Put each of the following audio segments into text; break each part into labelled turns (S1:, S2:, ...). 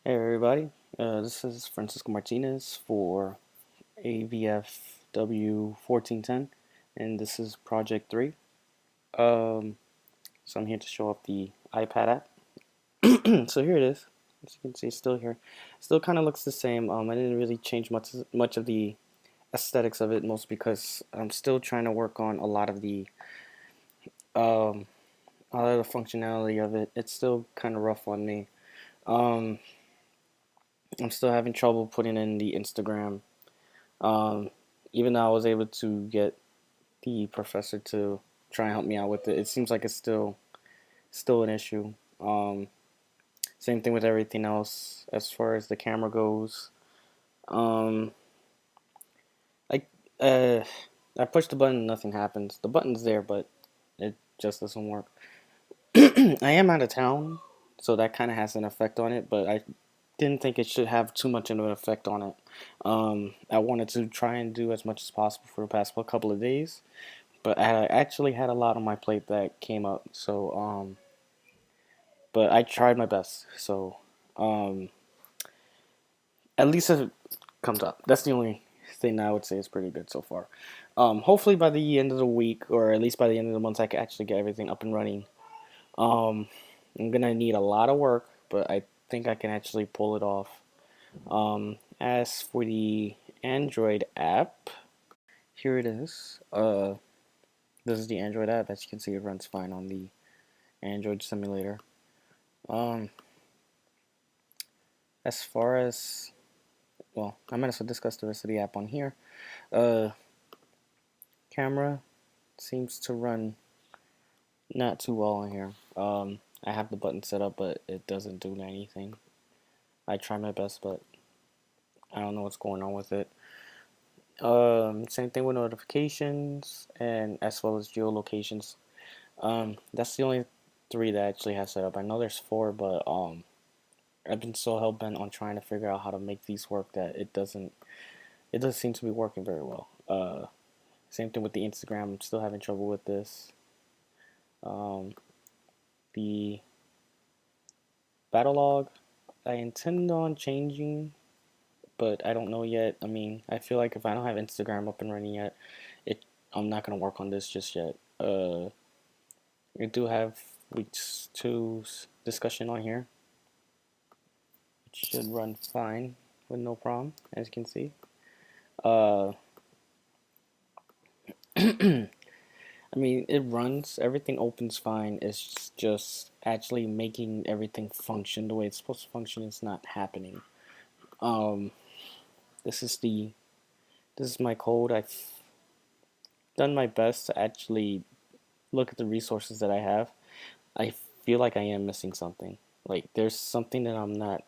S1: Hey everybody, this is Francisco Martinez for AVFW 1410, and this is Project 3. Um, so I'm here to show off the iPad app. So here it is. As you can see, it's still here. Still kind of looks the same. I didn't really change much of the aesthetics of it, most because I'm still trying to work on um, a lot of the functionality of it. It's still kind of rough on me. Um, I'm still having trouble putting in the Instagram. Um, Even though I was able to get the professor to try and help me out with it, it seems like it's still an issue. Same thing with everything else as far as the camera goes. Um, I uh, I push the button, nothing happens. The button's there, but it just doesn't work. I am out of town, so that kind of has an effect on it, but I didn't think it should have too much of an effect on it. I wanted to try and do as much as possible for the past couple of days, but I actually had a lot on my plate that came up. But I tried my best. Um, at least it comes up. That's the only thing I would say is pretty good so far. Hopefully by the end of the week, or at least by the end of the month, I can actually get everything up and running. Um, I'm gonna need a lot of work, but I think I can actually pull it off. As for the Android app, here it is. This is the Android app. As you can see, it runs fine on the Android simulator. Um, as far as well, I might as well discuss the rest of the app on here. Uh, Camera seems to run not too well on here. I have the button set up, but it doesn't do anything. I try my best, but I don't know what's going on with it. Same thing with notifications and as well as geolocations. That's the only three that I actually have set up. I know there's four, but I've been so hell bent on trying to figure out how to make these work that it doesn't seem to be working very well. Same thing with the Instagram. I'm still having trouble with this. Um, the battle log, I intend on changing, but I don't know yet. I mean, I feel like if I don't have Instagram up and running yet, it I'm not gonna work on this just yet. We do have weeks two's discussion on here. It should run fine with no problem, as you can see. Uh, I mean, it runs, everything opens fine. It's just actually making everything function the way it's supposed to function is not happening. Um, this is the this is my code. I've done my best to actually look at the resources that I have. I feel like I am missing something. Like there's something that I'm not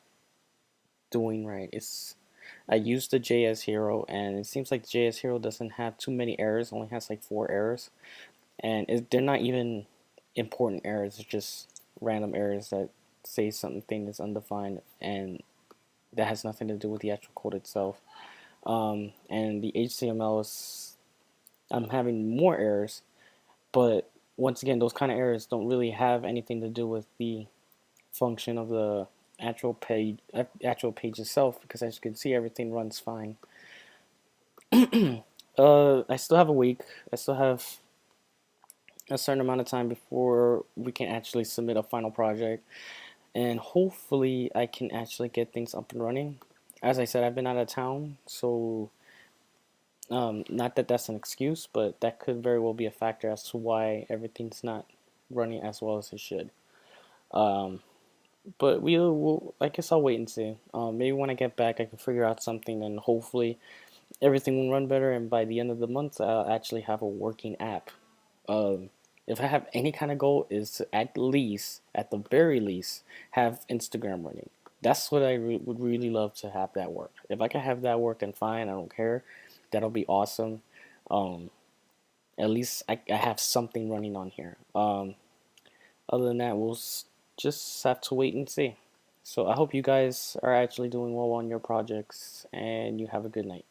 S1: doing right. It's I used the JS Hero, and it seems like JS Hero doesn't have too many errors. Only has like 4 errors, and they're not even important errors. It's just random errors that say something is undefined, and that has nothing to do with the actual code itself. And the HTML is I'm having more errors, but once again, those kind of errors don't really have anything to do with the function of the actual page itself, because as you can see, everything runs fine. I still have a week. I still have a certain amount of time before we can actually submit a final project, and hopefully I can actually get things up and running. As I said, I've been out of town, so not that that's an excuse, but that could very well be a factor as to why everything's not running as well as it should. Um, but I guess I'll wait and see. Maybe when I get back, I can figure out something, and hopefully everything will run better. And by the end of the month, I'll actually have a working app. Um, if I have any kind of goal, is to at least, at the very least, have Instagram running. That's what would really love to have that work. If I can have that work, then fine. I don't care. That'll be awesome. Um, at least I have something running on here. Other than that, just have to wait and see. So I hope you guys are actually doing well on your projects, and you have a good night.